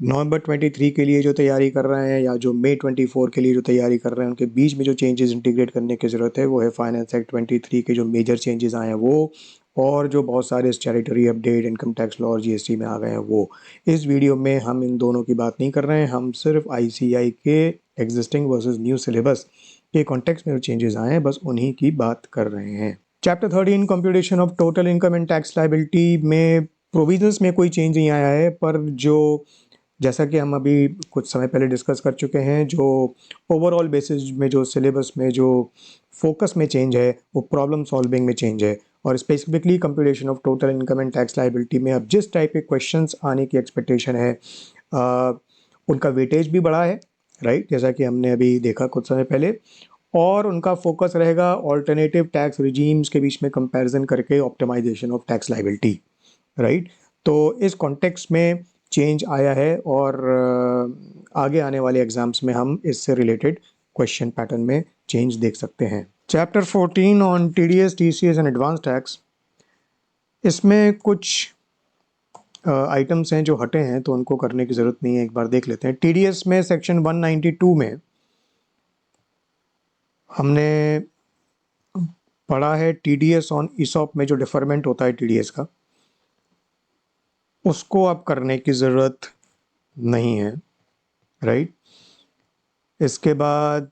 नवंबर 23 के लिए जो तैयारी कर रहे हैं, या जो मई 24 के लिए जो तैयारी कर रहे हैं, उनके बीच में जो चेंजेस इंटीग्रेट करने की ज़रूरत है वो है फाइनेंस एक्ट 23 के जो मेजर चेंजेस आए हैं वो, और जो बहुत सारे statutory update income tax law और GST में आ गए हैं वो। इस वीडियो में हम इन दोनों की बात नहीं कर रहे हैं, हम सिर्फ ICI के एग्जिस्टिंग वर्सेस न्यू सिलेबस के कॉन्टेक्स्ट में जो चेंजेस आए हैं बस उन्हीं की बात कर रहे हैं। Chapter 13 computation of total income and tax liability में प्रोविजंस में कोई चेंज नहीं आया है, पर जो जैसा कि हम अभी कुछ समय पहले डिस्कस कर चुके हैं, जो ओवरऑल बेसिस में जो सिलेबस में जो फोकस में चेंज है वो प्रॉब्लम सॉल्विंग में चेंज है। और specifically computation of total income and tax liability में अब जिस टाइप के क्वेश्चंस आने की एक्सपेक्टेशन है उनका वेटेज भी बढ़ा है, राइट, जैसा कि हमने अभी देखा कुछ समय पहले। और उनका फोकस रहेगा ऑल्टरनेटिव टैक्स रिजीम्स के बीच में कंपैरिजन करके optimisation of tax liability, right. तो इस कॉन्टेक्स्ट में चेंज आया है, और आगे आने वाले एग्जाम्स में हम इससे रिलेटेड क्वेश्चन पैटर्न में चेंज देख सकते हैं। Chapter 14 on TDS TCS and advance tax, इसमें कुछ आइटम्स हैं जो हटे हैं, तो उनको करने की ज़रूरत नहीं है, एक बार देख लेते हैं। TDS में सेक्शन 192 में हमने पढ़ा है TDS ऑन ESOP में जो डिफरमेंट होता है TDS का, उसको अब करने की ज़रूरत नहीं है, राइट। इसके बाद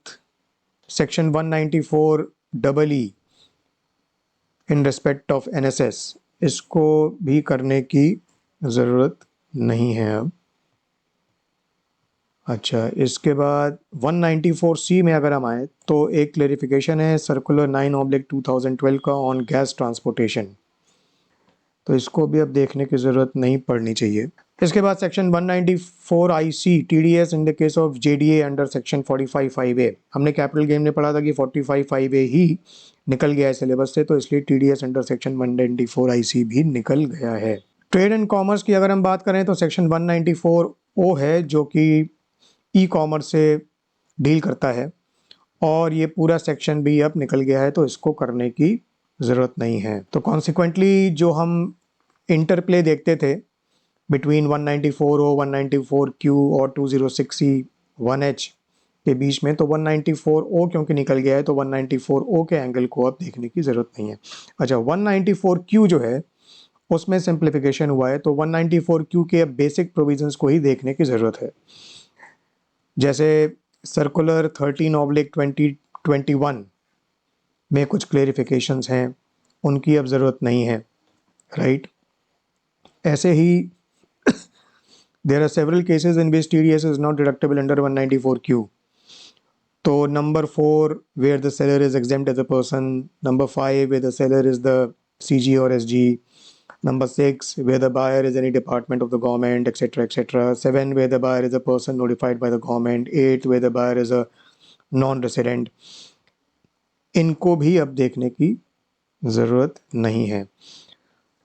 section 194EE in respect of NSS, इसको भी करने की ज़रूरत नहीं है अब। अच्छा, इसके बाद 194C में अगर हम आए तो एक क्लेरिफिकेशन है सर्कुलर 9/2012 का ऑन गैस ट्रांसपोर्टेशन, तो इसको भी अब देखने की ज़रूरत नहीं पड़नी चाहिए। इसके बाद section 194 IC TDS in the case of JDA under section 45(5)A, हमने कैपिटल गेन में पढ़ा था कि 45(5)A ही निकल गया है सिलेबस से, तो इसलिए TDS अंडर सेक्शन 194 IC भी निकल गया है। ट्रेड एंड कॉमर्स की अगर हम बात करें तो सेक्शन 194O है, जो कि E-कॉमर्स से डील करता है, और ये पूरा सेक्शन भी अब निकल गया है, तो इसको करने की ज़रूरत नहीं है। तो कॉन्सिक्वेंटली जो हम इंटरप्ले देखते थे बिटवीन 194O 194Q और 206C1H के बीच में, तो 194O क्योंकि निकल गया है तो 194O के एंगल को अब देखने की ज़रूरत नहीं है। अच्छा, 194Q जो है उसमें सिंप्लीफिकेशन हुआ है, तो 194Q के अब बेसिक प्रोविजंस को ही देखने की ज़रूरत है। जैसे सर्कुलर 13/2021 में कुछ क्लेरिफिकेशंस हैं, उनकी अब ज़रूरत नहीं है, राइट। ऐसे ही there are several cases in which TDS is not deductible under 194Q. तो number 4 where the seller is exempt as a person, number 5 where the seller is the CG or SG, number 6 where the buyer is any department of the government, etc., etc. 7 where the buyer is a person notified by the government, 8 where the buyer is a non-resident. इनको भी अब देखने की ज़रूरत नहीं है।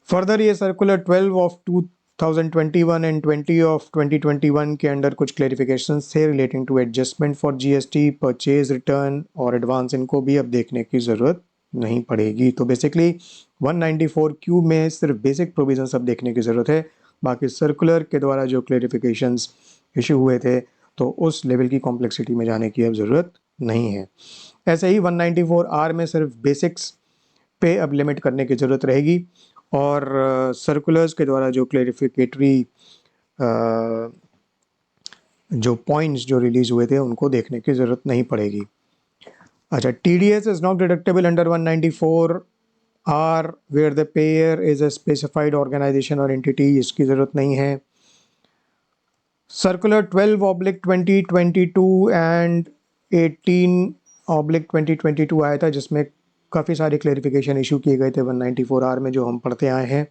Further ये circular 12 of 2021 and 20 of 2021 के अंडर कुछ क्लेरिफिकेशंस थे relating to adjustment for GST, purchase return और एडवांस, इनको भी अब देखने की ज़रूरत नहीं पड़ेगी। तो बेसिकली 194Q में सिर्फ बेसिक प्रोविजन अब देखने की ज़रूरत है, बाकी सर्कुलर के द्वारा जो क्लेरिफिकेशंस इशू हुए थे तो उस लेवल की कॉम्प्लेक्सिटी में जाने की अब ज़रूरत नहीं है। ऐसे ही 194R में सिर्फ बेसिक्स पे अब लिमिट करने की ज़रूरत रहेगी और सर्कुलर्स के द्वारा जो क्लेरिफिकेटरी जो पॉइंट्स जो रिलीज हुए थे उनको देखने की ज़रूरत नहीं पड़ेगी। अच्छा, TDS is not deductible under 194R where the payer is a specified organisation और एंटिटी, इसकी ज़रूरत नहीं है। सर्कुलर 12/2022 एंड 18/2022 आया था जिसमें काफ़ी सारे क्लेरिफिकेशन इशू किए गए थे 194R में जो हम पढ़ते आए हैं,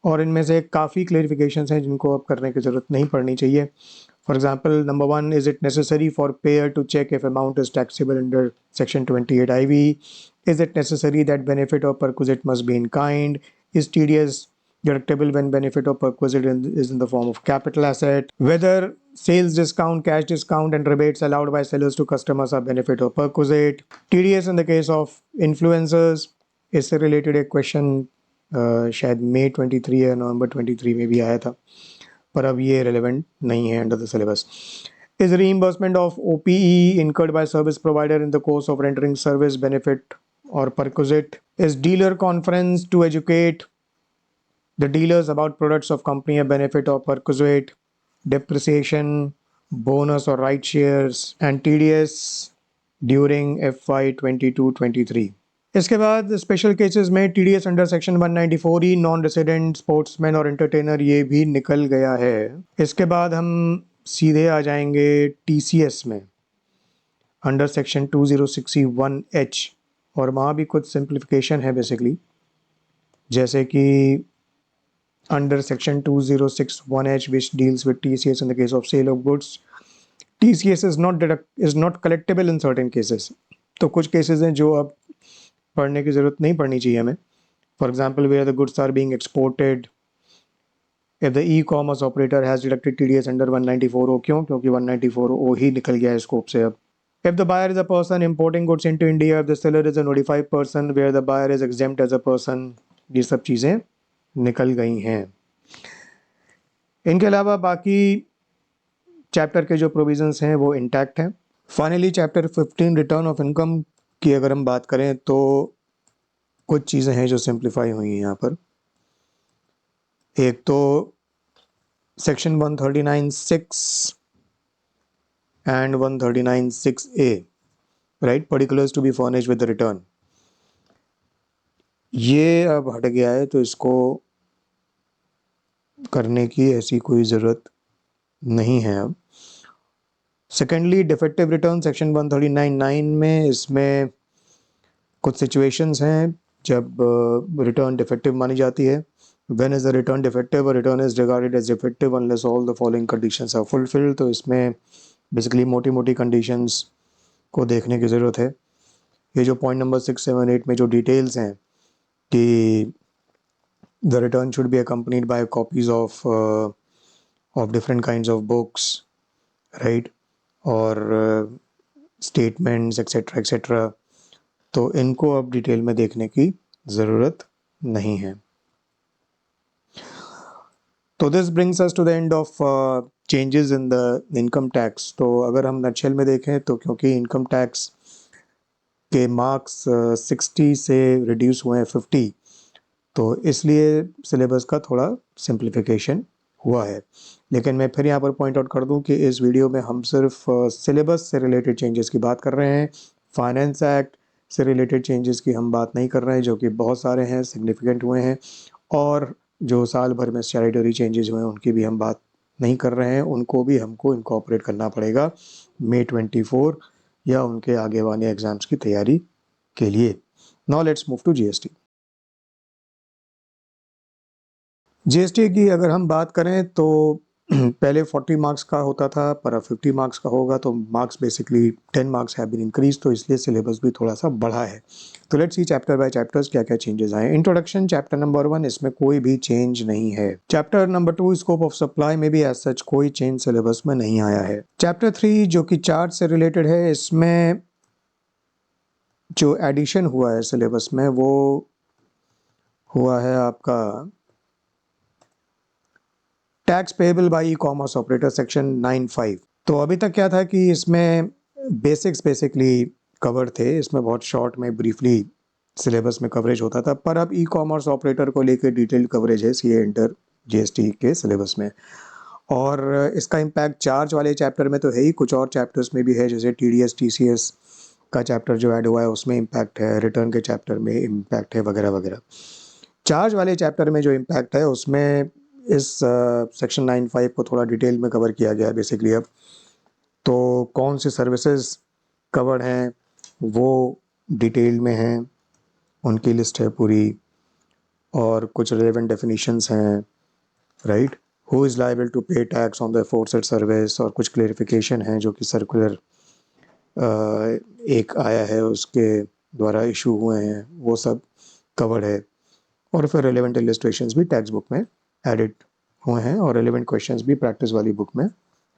और इनमें से काफ़ी क्लेरिफिकेशंस हैं जिनको अब करने की ज़रूरत नहीं पड़नी चाहिए। For example, number 1, is it necessary for payer to check if amount is taxable under section 28 IV? Is it necessary that benefit और perquisite must be in kind? Is TDS deductible when benefit or perquisite is in the form of capital asset? Whether sales discount, cash discount and rebates allowed by sellers to customers are benefit or perquisite? TDS in the case of influencers, इससे related एक question शायद मई 23 या नवंबर 23 में भी आया था, पर अब ये रेलेवेंट नहीं है under the syllabus. Is reimbursement of OPE incurred by service provider in the course of rendering service benefit or perquisite? Is dealer conference to educate the dealers about products of company a benefit or perquisite? Depreciation, bonus or right shares and TDS during FY 22-23? इसके बाद special cases में TDS under section 194E non resident, sportsman और entertainer ये भी निकल गया है। इसके बाद हम सीधे आ जाएंगे TCS में अंडर सेक्शन 206C1H, और वहाँ भी कुछ सिंप्लीफिकेशन है बेसिकली, जैसे कि under section 206(1H which deals with TCS in the case of sale of goods, TCS is not collectible in certain cases। तो कुछ केसेस हैं जो अब पढ़ने की ज़रूरत नहीं पड़नी चाहिए हमें। For example, where the goods are being exported, if the e-commerce operator has deducted TDS under 194O, क्यों? क्योंकि 194O ही निकल गया है स्कोप से अब। If the buyer is a person importing goods into India, if the seller is a notified person where the buyer is exempt as a person, ये सब चीज़ें निकल गई हैं। इनके अलावा बाकी चैप्टर के जो प्रोविजंस हैं वो इंटैक्ट हैं। Finally chapter 15 return of income की अगर हम बात करें तो कुछ चीज़ें हैं जो सिंप्लीफाई हुई हैं यहाँ पर। एक तो section 139(6) and 139(6)(a, right, particulars to be furnished with the return, ये अब हट गया है तो इसको करने की ऐसी कोई ज़रूरत नहीं है अब। सेकेंडली, डिफेक्टिव रिटर्न सेक्शन 139(9) में, इसमें कुछ सिचुएशंस हैं जब रिटर्न डिफेक्टिव मानी जाती है। When is the return defective? A return is regarded as defective unless all the following conditions are fulfilled। तो इसमें बेसिकली मोटी मोटी कंडीशंस को देखने की ज़रूरत है। ये जो पॉइंट नंबर 6, 7, 8 में जो डिटेल्स हैं कि the return should be accompanied by copies of different kinds of books, right, और statements etc etc, तो इनको अब डिटेल में देखने की ज़रूरत नहीं है। तो this brings us to the end of changes in the income tax. तो अगर हम नटशेल में देखें तो क्योंकि इनकम टैक्स के मार्क्स 60 से रिड्यूस हुए हैं 50, तो इसलिए सिलेबस का थोड़ा सिंप्लीफिकेशन हुआ है। लेकिन मैं फिर यहाँ पर पॉइंट आउट कर दूँ कि इस वीडियो में हम सिर्फ सिलेबस से रिलेटेड चेंजेस की बात कर रहे हैं। फाइनेंस एक्ट से रिलेटेड चेंजेस की हम बात नहीं कर रहे हैं, जो कि बहुत सारे हैं, सिग्निफिकेंट हुए हैं, और जो साल भर में स्टैट्यूटरी चेंजेस हुए हैं उनकी भी हम बात नहीं कर रहे हैं। उनको भी हमको इनकॉर्पोरेट करना पड़ेगा मई 24 या उनके आगे वाले एग्ज़ाम्स की तैयारी के लिए। Now let's move to GST. GST की अगर हम बात करें तो पहले 40 मार्क्स का होता था, पर अब 50 मार्क्स का होगा। तो marks basically 10 marks have been increase, तो इसलिए सिलेबस भी थोड़ा सा बढ़ा है। तो let's see chapter by chapters क्या क्या चेंजेस आए। इंट्रोडक्शन चैप्टर नंबर 1, इसमें कोई भी चेंज नहीं है। Chapter number 2, scope of supply में भी एज सच कोई चेंज सिलेबस में नहीं आया है। चैप्टर 3 जो कि चार्ट से रिलेटेड है, इसमें जो एडिशन हुआ है सिलेबस में वो हुआ है आपका tax payable by e commerce operator section 9(5). तो अभी तक क्या था कि इसमें बेसिक्स बेसिकली कवर थे, इसमें बहुत शॉर्ट में ब्रीफली सिलेबस में कवरेज होता था, पर अब ई कॉमर्स ऑपरेटर को लेकर डिटेल्ड कवरेज है सीए इंटर जीएसटी के सिलेबस में। और इसका इम्पैक्ट चार्ज वाले चैप्टर में तो है ही, कुछ और चैप्टर्स में भी है, जैसे टीडीएस टीसीएस का चैप्टर जो ऐड हुआ है उसमें इम्पैक्ट है, रिटर्न के चैप्टर में इम्पैक्ट है, वगैरह वगैरह। चार्ज वाले चैप्टर में जो इम्पैक्ट है उसमें इस सेक्शन 9(5) को थोड़ा डिटेल में कवर किया गया है बेसिकली। अब तो कौन सी सर्विसेज कवर्ड हैं वो डिटेल में हैं, उनकी लिस्ट है पूरी, और कुछ रिलेवेंट डेफिनेशंस हैं, right. Who is liable to pay tax on the aforesaid service, और कुछ क्लेरिफिकेशन हैं जो कि सर्कुलर एक आया है उसके द्वारा इशू हुए हैं, वो सब कवर्ड है। और फिर रेलेवेंट इलस्ट्रेशंस भी टेक्स्ट बुक में एडिट हुए हैं, और रेलेवेंट क्वेश्चंस भी प्रैक्टिस वाली बुक में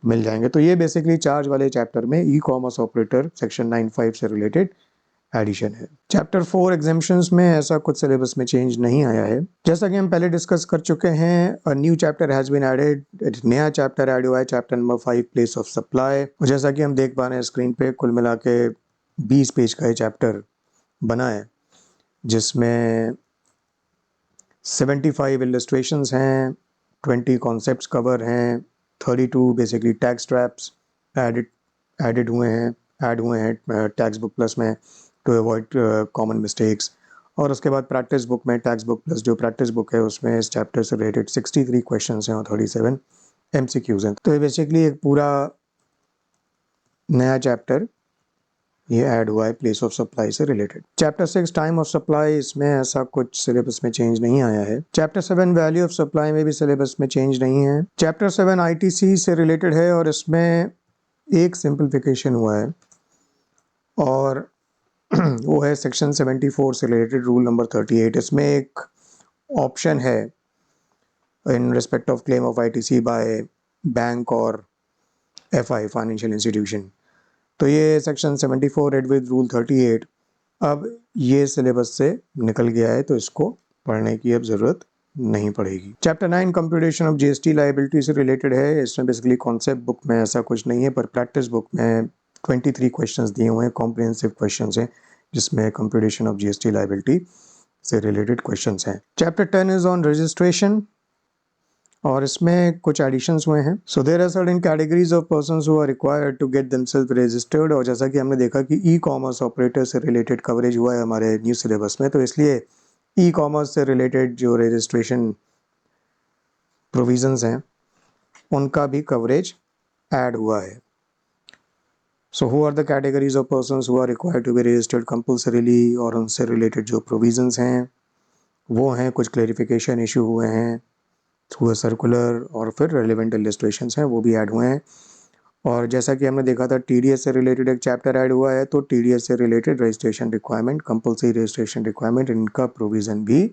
मिल जाएंगे। तो ये बेसिकली चार्ज वाले चैप्टर में ई कॉमर्स ऑपरेटर सेक्शन 9(5) से रिलेटेड एडिशन है। चैप्टर 4 एग्जाम्पशंस में ऐसा कुछ सिलेबस में चेंज नहीं आया है। जैसा कि हम पहले डिस्कस कर चुके हैं, a new chapter has been added, नया चैप्टर ऐड हुआ है, chapter number 5 place of supply. जैसा कि हम देख पा रहे हैं स्क्रीन पे, कुल मिला के 20 पेज का ये चैप्टर बना है, जिसमें 75 इलस्ट्रेशंस हैं, 20 कॉन्सेप्ट्स कवर हैं, 32 बेसिकली टैक्स ट्रैप्स ऐड हुए हैं टैक्स बुक प्लस में टू अवॉइड कॉमन मिस्टेक्स। और उसके बाद प्रैक्टिस बुक में, टैक्स बुक प्लस जो प्रैक्टिस बुक है उसमें इस चैप्टर से रिलेटेड 63 क्वेश्चंस हैं और 37 एमसीक्यूज हैं। तो ये बेसिकली एक पूरा नया चैप्टर ये ऐड हुआ है प्लेस ऑफ सप्लाई से related. Chapter 6 time of supply, इसमें ऐसा कुछ सिलेबस में चेंज नहीं आया है। चैप्टर 7 वैल्यू ऑफ सप्लाई में भी सिलेबस में चेंज नहीं है। चैप्टर 7 आईटीसी से रिलेटेड है और इसमें एक सिंप्लीफिकेशन हुआ है, और वो है सेक्शन 74 से रिलेटेड रूल नंबर 38। इसमें एक ऑप्शन है in respect of claim of ITC by bank और एफआई फाइनेंशियल इंस्टीट्यूशन। तो ये सेक्शन 74 एड विद रूल 38 अब ये सिलेबस से निकल गया है, तो इसको पढ़ने की अब ज़रूरत नहीं पड़ेगी। Chapter 9 computation of GST liability से रिलेटेड है। इसमें बेसिकली कॉन्सेप्ट बुक में ऐसा कुछ नहीं है, पर प्रैक्टिस बुक में 23 क्वेश्चंस दिए हुए हैं, कॉम्प्रिहेंसिव क्वेश्चंस हैं, जिसमें कंप्यूटेशन ऑफ जीएसटी लायबिलिटी से रिलेटेड क्वेश्चंस हैं। चैप्टर 10 इज ऑन रजिस्ट्रेशन, और इसमें कुछ एडिशंस हुए हैं। So there are certain categories of persons who are required to get themselves registered. और जैसा कि हमने देखा कि ई कॉमर्स ऑपरेटर से रिलेटेड कवरेज हुआ है हमारे न्यू सिलेबस में, तो इसलिए ई कॉमर्स से रिलेटेड जो रजिस्ट्रेशन प्रोविजंस हैं उनका भी कवरेज ऐड हुआ है। So who are the categories of persons who are required to be registered compulsorily, और उनसे रिलेटेड जो प्रोविजंस हैं वो हैं, कुछ क्लेरिफिकेशन इशू हुए हैं थ्रू सर्कुलर, और फिर रेलिवेंट इलस्ट्रेशंस हैं वो भी ऐड हुए हैं। और जैसा कि हमने देखा था टीडीएस से रिलेटेड एक चैप्टर ऐड हुआ है, तो टीडीएस से related registration requirement, compulsory registration requirement, इनका प्रोविज़न भी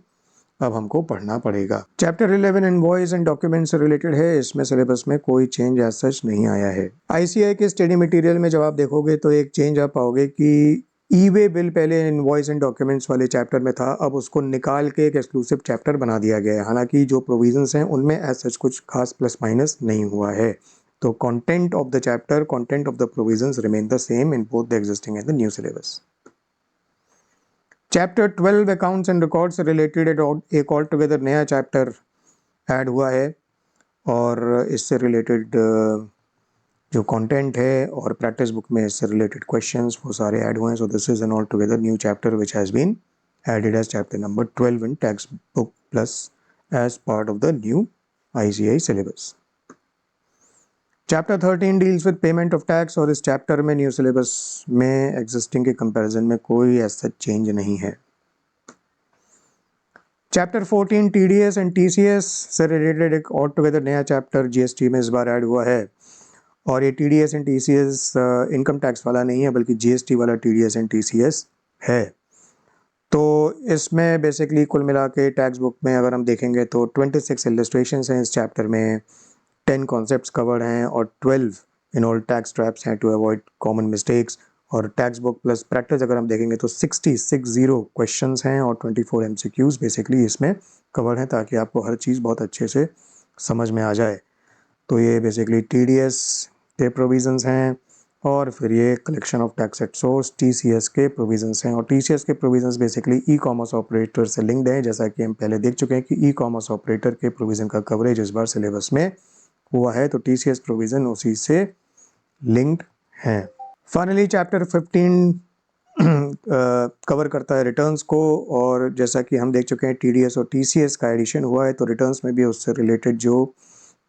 अब हमको पढ़ना पड़ेगा। चैप्टर 11 इनवॉइस एंड डॉक्यूमेंट से रिलेटेड है। इसमें सिलेबस में कोई चेंज एज सच नहीं आया है। आईसीआई के स्टडी मटेरियल में जब आप देखोगे तो एक चेंज आप पाओगे कि ई वे बिल पहले इनवॉइस एंड डॉक्यूमेंट्स वाले चैप्टर में था, अब उसको निकाल के एक एक्सक्लूसिव चैप्टर बना दिया गया है। हालांकि जो प्रोविजंस हैं उनमें एज सच कुछ खास प्लस माइनस नहीं हुआ है। तो content of the chapter, content of the provisions remain the same in both the existing and the new syllabus. Chapter 12 accounts and record से रिलेटेड एक ऑल टुगेदर नया चैप्टर ऐड हुआ है और इससे रिलेटेड जो कंटेंट है और प्रैक्टिस बुक में इससे रिलेटेड क्वेश्चंस वो सारे ऐड हुए हैं। So this is an altogether new chapter which has been added as chapter number 12 in textbook plus as part of the new ICAI सिलेबस। Chapter 13 deals with payment of tax और इस चैप्टर में new syllabus में existing के comparison में कोई ऐसा चेंज नहीं है। चैप्टर 14 TDS एंड TCS से रिलेटेड एक और टुगेदर नया चैप्टर GST में इस बार ऐड हुआ है और ये TDS and TCS income tax वाला नहीं है बल्कि GST वाला TDS एंड TCS है। तो इसमें बेसिकली कुल मिला के टैक्स बुक में अगर हम देखेंगे तो 26 इलस्ट्रेशंस हैं इस चैप्टर में, 10 कॉन्सेप्ट्स कवर्ड हैं और 12 इन ऑल टैक्स ट्रैप्स हैं टू अवॉइड कॉमन मिस्टेक्स। और टैक्स बुक प्लस प्रैक्टिस अगर हम देखेंगे तो 60 क्वेश्चंस हैं और 24 MCQs बेसिकली इसमें कवर्ड हैं ताकि आपको हर चीज़ बहुत अच्छे से समझ में आ जाए। तो ये बेसिकली TDS के प्रोविजंस हैं और फिर ये collection of tax at source TCS के प्रोविजंस हैं। और TCS के प्रोविजंस बेसिकली ई-कॉमर्स ऑपरेटर से लिंक्ड हैं, जैसा कि हम पहले देख चुके हैं कि ई-कॉमर्स ऑपरेटर के प्रोविज़न का कवरेज इस बार सिलेबस में हुआ है, तो TCS प्रोविज़न उसी से लिंक्ड हैं। फाइनली चैप्टर 15 कवर करता है रिटर्न्स को और जैसा कि हम देख चुके हैं TDS और TCS का एडिशन हुआ है तो रिटर्न्स में भी उससे रिलेटेड जो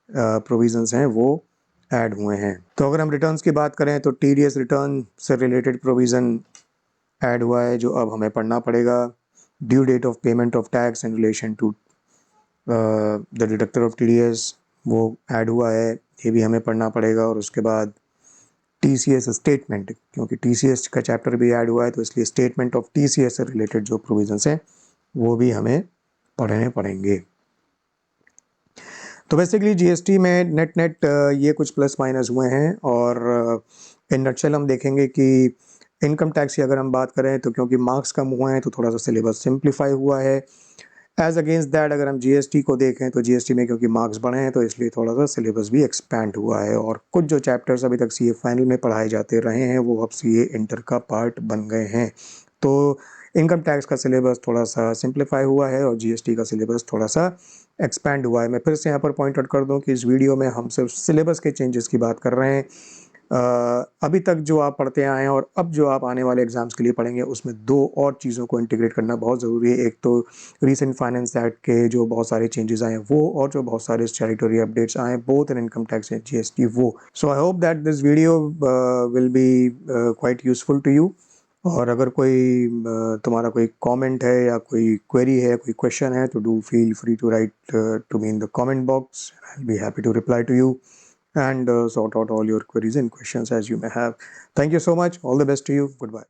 प्रोविजंस हैं वो ऐड हुए हैं। तो अगर हम रिटर्न्स की बात करें तो TDS रिटर्न से रिलेटेड प्रोविज़न ऐड हुआ है जो अब हमें पढ़ना पड़ेगा। Due date of payment of tax in relation to the deductor of TDS वो ऐड हुआ है, ये भी हमें पढ़ना पड़ेगा। और उसके बाद TCS स्टेटमेंट, क्योंकि TCS का चैप्टर भी ऐड हुआ है तो इसलिए स्टेटमेंट ऑफ TCS से रिलेटेड जो प्रोविजंस हैं वो भी हमें पढ़ने पड़ेंगे। तो बेसिकली GST में नेट ये कुछ प्लस माइनस हुए हैं और इन नटशेल हम देखेंगे कि इनकम टैक्स की अगर हम बात करें तो क्योंकि मार्क्स कम हुए हैं तो थोड़ा सा सिलेबस सिंप्लीफाई हुआ है। एज अगेंस्ट दैट अगर हम GST को देखें तो GST में क्योंकि मार्क्स बढ़े हैं तो इसलिए थोड़ा सा सिलेबस भी एक्सपैंड हुआ है और कुछ जो चैप्टर्स अभी तक CA फाइनल में पढ़ाए जाते रहे हैं वो अब CA इंटर का पार्ट बन गए हैं। तो इनकम टैक्स का सिलेबस थोड़ा सा सिंप्लीफाई हुआ है और GST का सिलेबस थोड़ा सा एक्सपैंड हुआ है। मैं फिर से यहाँ पर पॉइंट आउट कर दूँ कि इस वीडियो में हम सिर्फ सिलेबस के चेंजेस की बात कर रहे हैं। अभी तक जो आप पढ़ते आए हैं और अब जो आप आने वाले एग्जाम्स के लिए पढ़ेंगे उसमें दो और चीज़ों को इंटीग्रेट करना बहुत ज़रूरी है। एक तो रीसेंट फाइनेंस एक्ट के जो बहुत सारे चेंजेस आए हैं वो और जो बहुत सारे स्टैट्यूटरी अपडेट्स आए हैं both in income tax and GST वो। So I hope that this video will be quite useful to you. और अगर कोई तुम्हारा कोई कमेंट है या कोई क्वेरी है, कोई क्वेश्चन है तो do feel free to write to me in the comment box. I will be happy to reply to you and sort out all your queries and questions as you may have. Thank you so much. All the best to you. Goodbye.